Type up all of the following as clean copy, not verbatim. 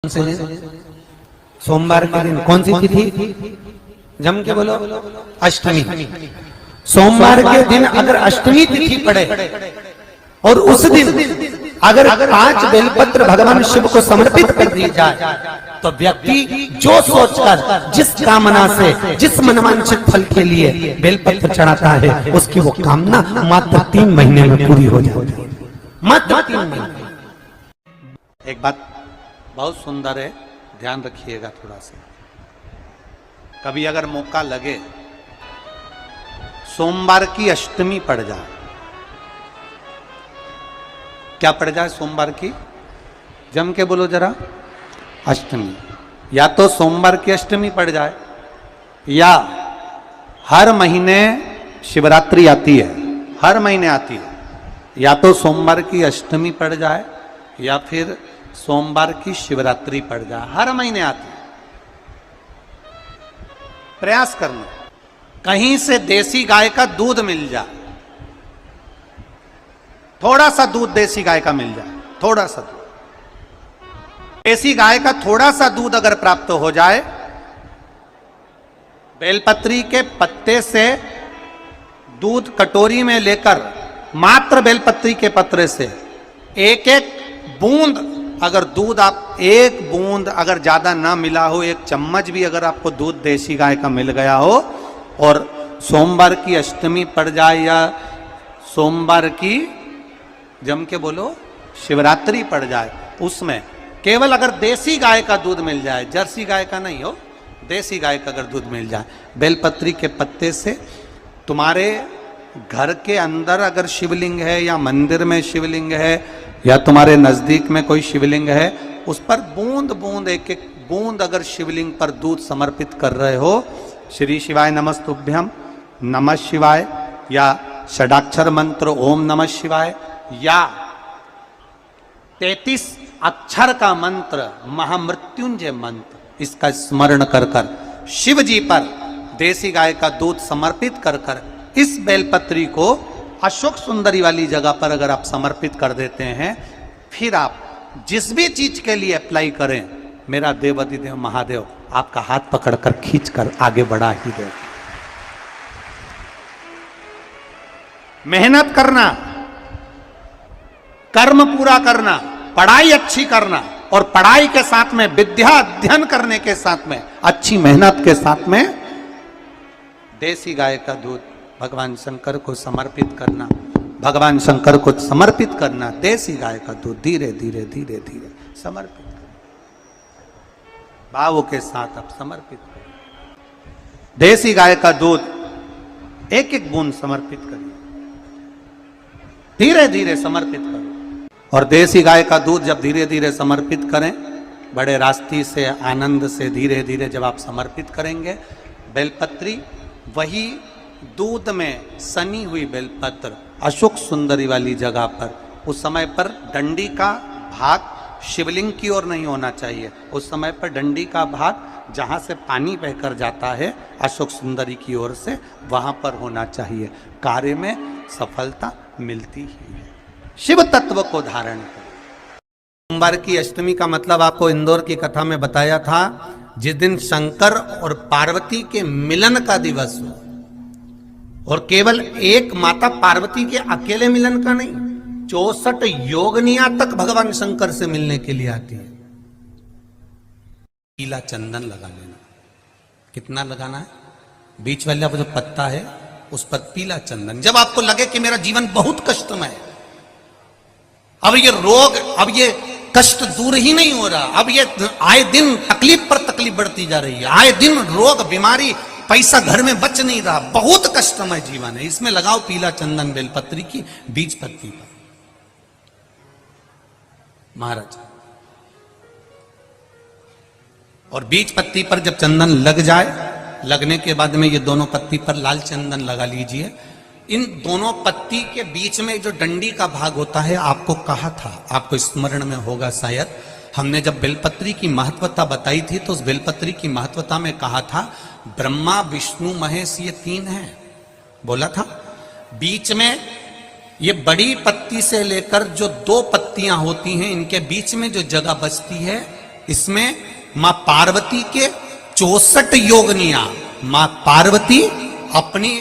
से सोमवार के दिन कौन सी तिथि? जम के बोलो, अष्टमी। सोमवार के दिन अगर अष्टमी तिथि पड़े और उस दिन अगर 5 बेलपत्र भगवान शिव को समर्पित कर दी जाए तो व्यक्ति जो सोचकर जिस कामना से जिस मनवांछित फल के लिए बेलपत्र चढ़ाता है उसकी वो कामना मात्र 3 महीने में पूरी हो जाती है। मात्र 3 महीने। एक बात बहुत सुंदर है, ध्यान रखिएगा थोड़ा सा। कभी अगर मौका लगे सोमवार की अष्टमी पड़ जाए, क्या पड़ जाए सोमवार की? जम के बोलो जरा, अष्टमी। या तो सोमवार की अष्टमी पड़ जाए या हर महीने शिवरात्रि आती है, हर महीने आती है। या तो सोमवार की अष्टमी पड़ जाए या फिर सोमवार की शिवरात्रि पड़ जाए, हर महीने आती है। प्रयास करना कहीं से देसी गाय का दूध मिल जाए, थोड़ा सा दूध देसी गाय का मिल जाए, थोड़ा सा दूध देसी गाय का थोड़ा सा दूध अगर प्राप्त हो जाए, बेलपत्री के पत्ते से दूध कटोरी में लेकर मात्र बेलपत्री के पत्रे से एक एक बूंद अगर दूध, आप एक बूंद अगर ज्यादा ना मिला हो, 1 चम्मच भी अगर आपको दूध देसी गाय का मिल गया हो और सोमवार की अष्टमी पड़ जाए या सोमवार की, जम के बोलो, शिवरात्रि पड़ जाए, उसमें केवल अगर देसी गाय का दूध मिल जाए, जर्सी गाय का नहीं हो, देसी गाय का अगर दूध मिल जाए, बेलपत्री के पत्ते से तुम्हारे घर के अंदर अगर शिवलिंग है या मंदिर में शिवलिंग है या तुम्हारे नजदीक में कोई शिवलिंग है, उस पर बूंद बूंद एक एक बूंद अगर शिवलिंग पर दूध समर्पित कर रहे हो, श्री शिवाय नमस्तुभ्यम, नमः शिवाय, या षडाक्षर मंत्र ओम नमः शिवाय, या 33 अक्षर का मंत्र महामृत्युंजय मंत्र, इसका स्मरण कर कर शिव जी पर देसी गाय का दूध समर्पित कर कर इस बेलपत्री को अशोक सुंदरी वाली जगह पर अगर आप समर्पित कर देते हैं, फिर आप जिस भी चीज के लिए अप्लाई करें, मेरा देवाधिदेव महादेव आपका हाथ पकड़कर खींचकर आगे बढ़ा ही दे। मेहनत करना, कर्म पूरा करना, पढ़ाई अच्छी करना और पढ़ाई के साथ में विद्या अध्ययन करने के साथ में अच्छी मेहनत के साथ में देसी गाय का दूध भगवान शंकर को समर्पित करना, भगवान शंकर को समर्पित करना, देसी गाय का दूध धीरे धीरे धीरे धीरे समर्पित करना, भावों के साथ आप समर्पित करें। देसी गाय का दूध एक एक बूंद समर्पित करिए, धीरे धीरे समर्पित करो। और देसी गाय का दूध जब धीरे धीरे समर्पित करें, बड़े रास्ते से आनंद से धीरे धीरे जब आप समर्पित करेंगे, बेलपत्री वही दूध में सनी हुई बेलपत्र अशोक सुंदरी वाली जगह पर, उस समय पर डंडी का भाग शिवलिंग की ओर नहीं होना चाहिए, उस समय पर डंडी का भाग जहां से पानी बहकर जाता है अशोक सुंदरी की ओर से, वहां पर होना चाहिए। कार्य में सफलता मिलती ही है। शिव तत्व को धारण करें। सोमवार की अष्टमी का मतलब आपको इंदौर की कथा में बताया था, जिस दिन शंकर और पार्वती के मिलन का दिवस हो, और केवल एक माता पार्वती के अकेले मिलन का नहीं, 64 योगनिया तक भगवान शंकर से मिलने के लिए आती है। पीला चंदन लगा लेना। कितना लगाना है? बीच वाला जो पत्ता है उस पर पीला चंदन। जब आपको लगे कि मेरा जीवन बहुत कष्टमय है, अब ये रोग, अब ये कष्ट दूर ही नहीं हो रहा, अब ये आए दिन तकलीफ पर तकलीफ बढ़ती जा रही है, आए दिन रोग बीमारी, पैसा घर में बच नहीं रहा, बहुत कष्टमय जीवन है, इसमें लगाओ पीला चंदन बेलपत्री की बीज पत्ती पर। महाराज, और बीज पत्ती पर जब चंदन लग जाए, लगने के बाद में ये दोनों पत्ती पर लाल चंदन लगा लीजिए। इन दोनों पत्ती के बीच में जो डंडी का भाग होता है, आपको कहा था, आपको स्मरण में होगा शायद, हमने जब बेलपत्री की महत्वता बताई थी तो उस बेलपत्री की महत्वता में कहा था ब्रह्मा विष्णु महेश ये 3 हैं, बोला था। बीच में ये बड़ी पत्ती से लेकर जो 2 पत्तियां होती हैं, इनके बीच में जो जगह बचती है, इसमें मां पार्वती के 64 योगनियां, मां पार्वती अपनी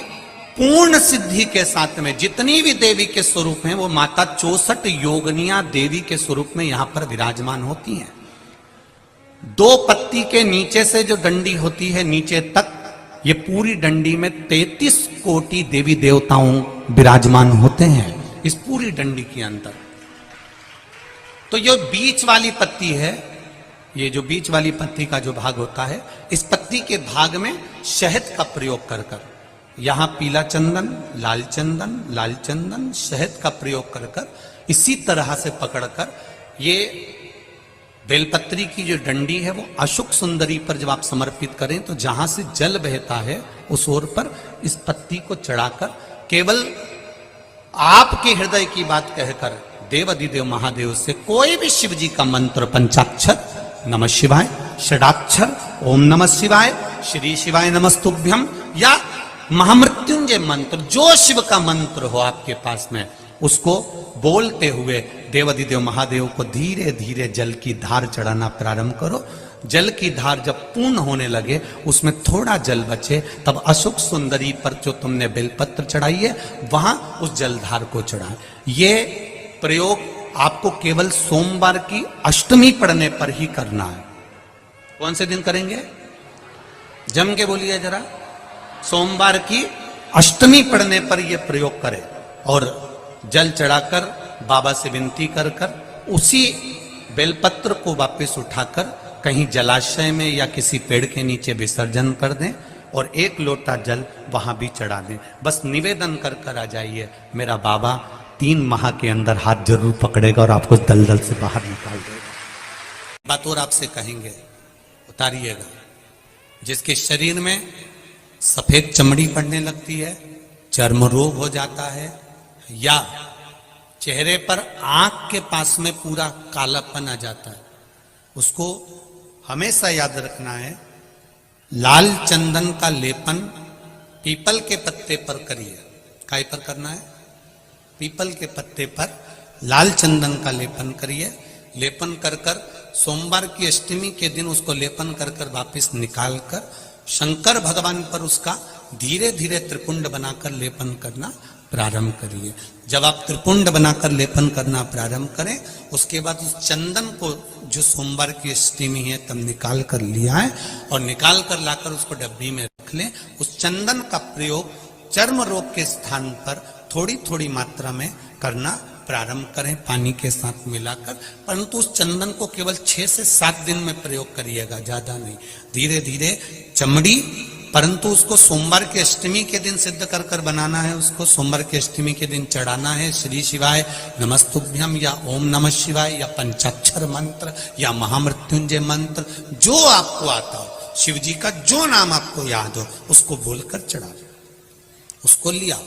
पूर्ण सिद्धि के साथ में जितनी भी देवी के स्वरूप हैं वो माता 64 योगनियां देवी के स्वरूप में यहां पर विराजमान होती हैं। 2 पत्ती के नीचे से जो डंडी होती है नीचे तक, ये पूरी डंडी में 33 कोटि देवी देवताओं विराजमान होते हैं इस पूरी डंडी के अंदर। तो ये बीच वाली पत्ती है, ये जो बीच वाली पत्ती का जो भाग होता है, इस पत्ती के भाग में शहद का प्रयोग कर कर, यहां पीला चंदन, लाल चंदन, शहद का प्रयोग कर कर, इसी तरह से पकड़कर ये बेलपत्री की जो डंडी है वो अशोक सुंदरी पर जब आप समर्पित करें तो जहां से जल बहता है उस ओर पर इस पत्ती को चढ़ाकर केवल आपके हृदय की बात कहकर देवाधिदेव महादेव से कोई भी शिव जी का मंत्र, पंचाक्षर नमः शिवाय, षडाक्षर ओम नमः शिवाय, श्री शिवाय नमस्तुभ्यम, या महामृत्युंजय मंत्र, जो शिव का मंत्र हो आपके पास में, उसको बोलते हुए देवाधिदेव महादेव को धीरे धीरे जल की धार चढ़ाना प्रारंभ करो। जल की धार जब पूर्ण होने लगे, उसमें थोड़ा जल बचे, तब अशोक सुंदरी पर जो तुमने बेलपत्र चढ़ाई है वहां उस जलधार को चढ़ाए। ये प्रयोग आपको केवल सोमवार की अष्टमी पढ़ने पर ही करना है। कौन से दिन करेंगे? जम के बोलिए जरा। सोमवार की अष्टमी पढ़ने पर यह प्रयोग करें और जल चढ़ाकर बाबा से विनती कर कर उसी बेलपत्र को वापस उठाकर कहीं जलाशय में या किसी पेड़ के नीचे विसर्जन कर दें और 1 लोटा जल वहां भी चढ़ा दें। बस निवेदन कर कर आ जाइए, मेरा बाबा 3 माह के अंदर हाथ जरूर पकड़ेगा और आपको दलदल से बाहर निकाल देगा। बात और आपसे कहेंगे, उतारिएगा। जिसके शरीर में सफेद चमड़ी पड़ने लगती है, चर्म रोग हो जाता है, या चेहरे पर आंख के पास में पूरा कालापन आ जाता है, उसको हमेशा याद रखना है, लाल चंदन का लेपन पीपल के पत्ते पर करिए। काय पर करना है? पीपल के पत्ते पर लाल चंदन का लेपन करिए। लेपन कर कर सोमवार की अष्टमी के दिन उसको लेपन कर कर वापिस निकाल कर शंकर भगवान पर उसका धीरे धीरे त्रिपुंड बनाकर लेपन करना प्रारंभ करिए। जब आप त्रिपुंड बनाकर लेपन करना प्रारंभ करें, उसके बाद उस चंदन को जो सोमवार की अष्टमी है तब निकाल कर लिया है और निकाल कर लाकर उसको डब्बी में रख लें। उस चंदन का प्रयोग चर्म रोग के स्थान पर थोड़ी थोड़ी मात्रा में करना प्रारंभ करें, पानी के साथ मिलाकर। परंतु उस चंदन को केवल 6 से 7 दिन में प्रयोग करिएगा, ज्यादा नहीं। धीरे धीरे चमड़ी, परंतु उसको सोमवार की अष्टमी के दिन सिद्ध कर कर बनाना है। उसको सोमवार की अष्टमी के दिन चढ़ाना है श्री शिवाय नमस्तुभ्यम या ओम नमः शिवाय या पंचाक्षर मंत्र या महामृत्युंजय मंत्र, जो आपको आता हो, शिव जी का जो नाम आपको याद हो उसको बोलकर चढ़ा, उसको लिया,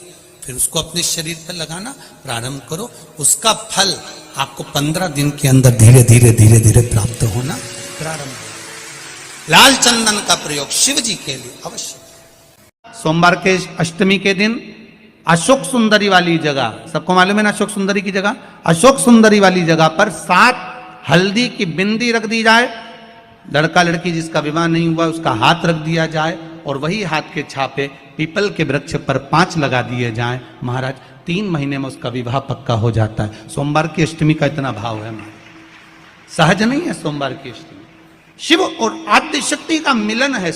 फिर उसको अपने शरीर पर लगाना प्रारंभ करो। उसका फल आपको 15 दिन के अंदर धीरे धीरे धीरे धीरे प्राप्त होना प्रारंभ हो। लाल चंदन का प्रयोग शिव जी के लिए अवश्य। सोमवार के अष्टमी के दिन अशोक सुंदरी वाली जगह, सबको मालूम है ना अशोक सुंदरी की जगह, अशोक सुंदरी वाली जगह पर 7 हल्दी की बिंदी रख दी जाए। लड़का लड़की जिसका विवाह नहीं हुआ उसका हाथ रख दिया जाए और वही हाथ के छापे पीपल के वृक्ष पर 5 लगा दिए जाएं। महाराज 3 महीने में उसका विवाह पक्का हो जाता है। सोमवार की अष्टमी का इतना भाव है, सहज नहीं है। सोमवार की अष्टमी शिव और आद्य शक्ति का मिलन है।